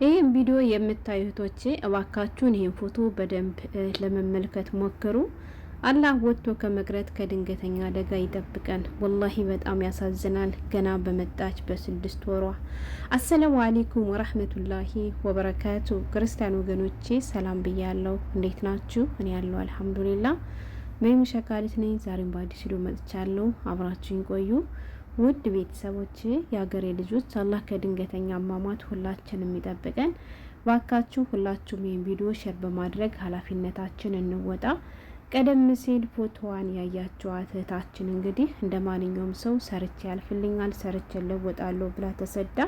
ይህን ቪዲዮ የምታዩቶቼ እባካችሁን ይህን ፎቶ በደንብ ለመመልከት ሞክሩ። አላህ ወጥቶ ከመቅረት ከድንገተኛ አደጋ ይጠብቀን። ወላሂ በጣም ያሳዝናል። ገና በመጣች በ6 ወሯ። አሰላሙ አለይኩም ወራህመቱላሂ ወበረካቱ። ክርስቲያን ወገኖቼ ሰላም ብያለሁ። እንዴት ናችሁ? እኔ ያለው አልሐምዱሊላህ። ሜሙ ሸካሪት ነኝ። ዛሬም በአዲስ ቪዲዮ መጥቻለሁ። አብራችሁኝ ቆዩ። ውድ ቤተሰቦች፣ የሀገሬ ልጆች፣ አላህ ከድንገተኛ አሟሟት ሁላችንም ይጠብቀን። ባካችሁ ሁላችሁም ይህን ቪዲዮ ሼር በማድረግ ኃላፊነታችን እንወጣ። ቀደም ሲል ፎቶዋን ያያችኋት እህታችን እንግዲህ እንደ ማንኛውም ሰው ሰርቼ ያልፍልኛል፣ ሰርቼ ለወጣለሁ ብላ ተሰዳ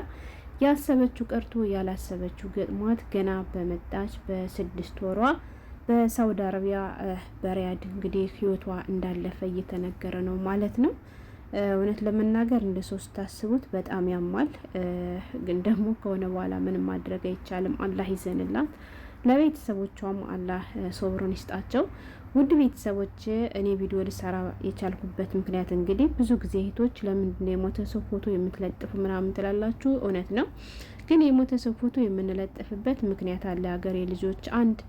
ያሰበችው ቀርቶ ያላሰበችው ገጥሟት ገና በመጣች በ6 ወሯ በሳውዲ አረቢያ በሪያድ እንግዲህ ህይወቷ እንዳለፈ እየተነገረ ነው ማለት ነው። እውነት ለመናገር እንደ ሶስት ታስቡት በጣም ያማል። ግን ደግሞ ከሆነ በኋላ ምንም ማድረግ አይቻልም። አላህ ይዘንላት፣ ለቤተሰቦቿም አላህ ሶብሩን ይስጣቸው። ውድ ቤተሰቦች፣ እኔ ቪዲዮ ልሰራ የቻልኩበት ምክንያት እንግዲህ ብዙ ጊዜ እህቶች ለምንድን ነው የሞተ ሰው ፎቶ የምትለጥፉ ምናምን ትላላችሁ። እውነት ነው። ግን የሞተ ሰው ፎቶ የምንለጥፍበት ምክንያት አለ። ሀገሬ ልጆች፣ አንድ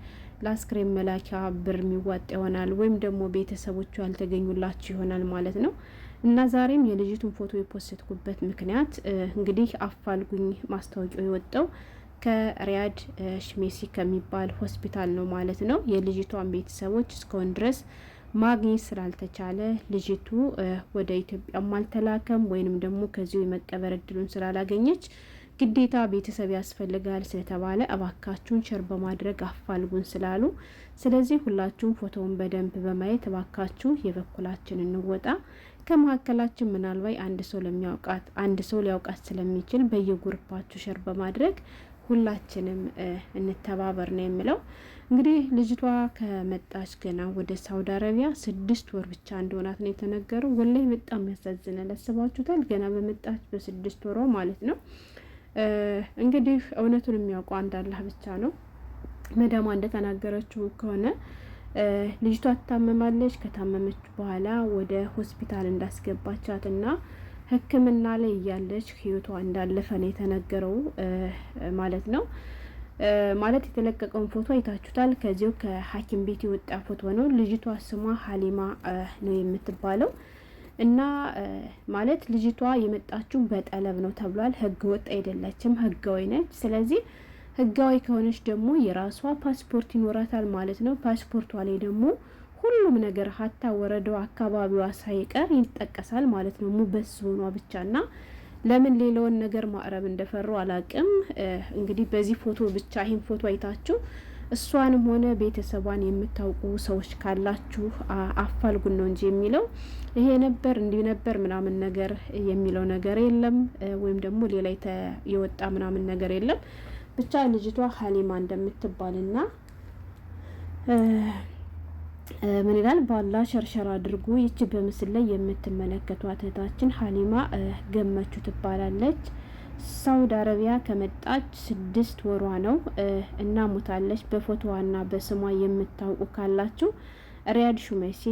ለአስክሬን መላኪያ ብር የሚዋጥ ይሆናል፣ ወይም ደግሞ ቤተሰቦቹ ያልተገኙላችሁ ይሆናል ማለት ነው። እና ዛሬም የልጅቱን ፎቶ የፖስትኩበት ምክንያት እንግዲህ አፋልጉኝ ማስታወቂያው የወጣው ከሪያድ ሽሜሲ ከሚባል ሆስፒታል ነው ማለት ነው። የልጅቷን ቤተሰቦች እስካሁን ድረስ ማግኘት ስላልተቻለ ልጅቱ ወደ ኢትዮጵያም አልተላከም፣ ወይንም ደግሞ ከዚሁ የመቀበር እድሉን ስላላገኘች ግዴታ ቤተሰብ ያስፈልጋል ስለተባለ እባካችሁን ሸር በማድረግ አፋልጉን ስላሉ፣ ስለዚህ ሁላችሁም ፎቶውን በደንብ በማየት እባካችሁ የበኩላችን እንወጣ። ከመካከላችን ምናልባት አንድ ሰው ሊያውቃት ስለሚችል በየጉርፓችሁ ሸር በማድረግ ሁላችንም እንተባበር ነው የምለው። እንግዲህ ልጅቷ ከመጣች ገና ወደ ሳውዲ አረቢያ 6 ወር ብቻ እንደሆናት ነው የተነገረው። ወላሂ በጣም ያሳዝናል። አስባችሁታል? ገና በመጣች በ6 ወሯ ማለት ነው። እንግዲህ እውነቱን የሚያውቀው አንድ አላህ ብቻ ነው። መዳሟ እንደተናገረችው ከሆነ ልጅቷ ትታመማለች። ከታመመች በኋላ ወደ ሆስፒታል እንዳስገባቻት እና ሕክምና ላይ እያለች ህይወቷ እንዳለፈ ነው የተነገረው ማለት ነው። ማለት የተለቀቀውን ፎቶ አይታችሁታል። ከዚሁ ከሐኪም ቤት የወጣ ፎቶ ነው። ልጅቷ ስሟ ሀሊማ ነው የምትባለው እና ማለት ልጅቷ የመጣችው በጠለብ ነው ተብሏል። ህገ ወጥ አይደለችም፣ ህጋዊ ነች። ስለዚህ ህጋዊ ከሆነች ደግሞ የራሷ ፓስፖርት ይኖራታል ማለት ነው። ፓስፖርቷ ላይ ደግሞ ሁሉም ነገር ሀታ ወረዳው አካባቢዋ ሳይቀር ይጠቀሳል ማለት ነው። ሙበስ ሆኗ ብቻና ለምን ሌላውን ነገር ማዕረብ እንደፈሩ አላቅም። እንግዲህ በዚህ ፎቶ ብቻ ይህን ፎቶ አይታችሁ እሷንም ሆነ ቤተሰቧን የምታውቁ ሰዎች ካላችሁ አፋልጉን ነው እንጂ የሚለው ይሄ ነበር እንዲህ ነበር ምናምን ነገር የሚለው ነገር የለም። ወይም ደግሞ ሌላ የወጣ ምናምን ነገር የለም። ብቻ ልጅቷ ሀሊማ እንደምትባልና ምን ይላል ባላ ሸርሸር አድርጉ። ይች በምስል ላይ የምትመለከቷት እህታችን ሀሊማ ገመቹ ትባላለች። ሳውዲ አረቢያ ከመጣች 6 ወሯ ነው እና ሞታለች። በፎቶዋና በስሟ የምታውቁ ካላችሁ ሪያድ ሹሜሲ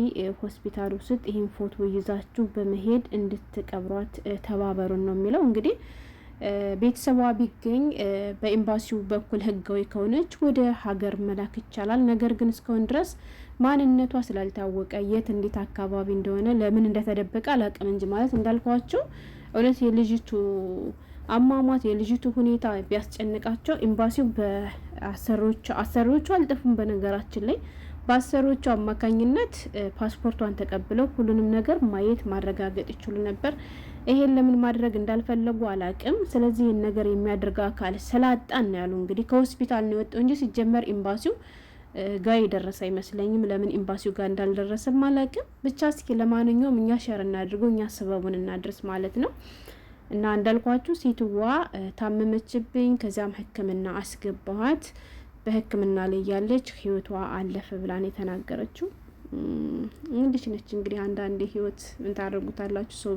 ሆስፒታል ውስጥ ይህን ፎቶ ይዛችሁ በመሄድ እንድትቀብሯት ተባበሩን ነው የሚለው። እንግዲህ ቤተሰቧ ቢገኝ በኤምባሲው በኩል ህጋዊ ከሆነች ወደ ሀገር መላክ ይቻላል። ነገር ግን እስካሁን ድረስ ማንነቷ ስላልታወቀ የት እንዴት አካባቢ እንደሆነ ለምን እንደተደበቀ አላውቅም እንጂ ማለት እንዳልኳቸው እውነት የልጅቱ አሟሟት የልጅቱ ሁኔታ ቢያስጨንቃቸው ኤምባሲው አሰሪዎቹ አልጠፉም። በነገራችን ላይ በአሰሪዎቹ አማካኝነት ፓስፖርቷን ተቀብለው ሁሉንም ነገር ማየት ማረጋገጥ ይችሉ ነበር። ይሄን ለምን ማድረግ እንዳልፈለጉ አላቅም። ስለዚህ ይህን ነገር የሚያደርግ አካል ስላጣን ነው ያሉ። እንግዲህ ከሆስፒታል ነው የወጣው እንጂ ሲጀመር ኤምባሲው ጋር የደረሰ አይመስለኝም። ለምን ኤምባሲው ጋር እንዳልደረሰም አላቅም። ብቻ እስኪ ለማንኛውም እኛ ሸር እናድርገው፣ እኛ ሰበቡን እናድርስ ማለት ነው። እና እንዳልኳችሁ ሴትዋ ታመመችብኝ፣ ከዚያም ህክምና አስገባኋት። በህክምና ላይ ያለች ህይወቷ አለፈ ብላን የተናገረችው እንግዲህ ነች። እንግዲህ አንዳንዴ ህይወት ምን ታደርጉታላችሁ? ሰው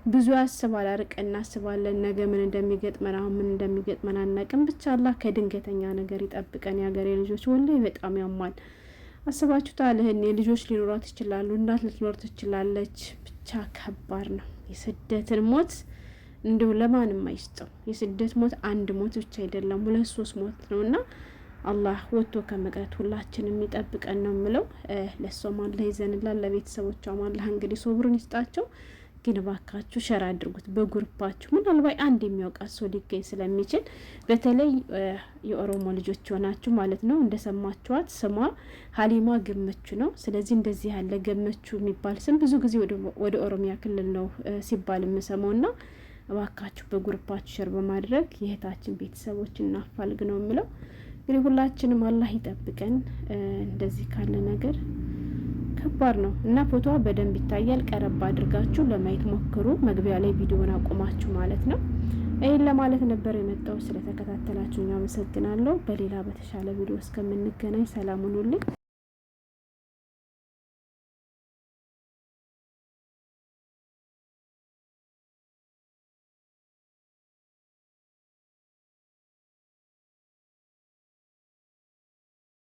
ብዙ ያስባል፣ አርቅ እናስባለን። ነገ ምን እንደሚገጥመን አሁን ምን እንደሚገጥመን አናውቅም። ብቻ አላህ ከድንገተኛ ነገር ይጠብቀን። የሀገሬ ልጆች ወላሂ በጣም ያሟል። አስባችሁታል? እህኔ ልጆች ሊኖሯት ይችላሉ፣ እናት ልትኖር ትችላለች። ብቻ ከባድ ነው የስደትን ሞት እንደው ለማንም አይስጠው። የስደት ሞት አንድ ሞት ብቻ አይደለም 2-3 ሞት ነውና አላህ ወጥቶ ከመቅረት ሁላችንም ይጠብቀን ነው የምለው። ለሷም አላህ ይዘንላል፣ ለቤተሰቦቿም አላህ እንግዲህ ሶብሩን ይስጣቸው። ግን ባካችሁ ሸር አድርጉት በግሩፓችሁ። ምናልባት አንድ የሚያውቃት ሰው ሊገኝ ስለሚችል በተለይ የኦሮሞ ልጆች ሆናችሁ ማለት ነው። እንደሰማችኋት ስሟ ሀሊማ ገመቹ ነው። ስለዚህ እንደዚህ ያለ ገመቹ የሚባል ስም ብዙ ጊዜ ወደ ኦሮሚያ ክልል ነው ሲባል የምሰማውና ባካችሁ በግሩፓችሁ ሸር በማድረግ የእህታችን ቤተሰቦች እናፋልግ ነው የምለው። እንግዲህ ሁላችንም አላህ ይጠብቀን። እንደዚህ ካለ ነገር ከባድ ነው እና ፎቶዋ በደንብ ይታያል። ቀረብ አድርጋችሁ ለማየት ሞክሩ። መግቢያ ላይ ቪዲዮውን አቆማችሁ ማለት ነው። ይህን ለማለት ነበር የመጣው። ስለተከታተላችሁ አመሰግናለሁ። በሌላ በተሻለ ቪዲዮ እስከምንገናኝ ሰላም ሁኑልኝ።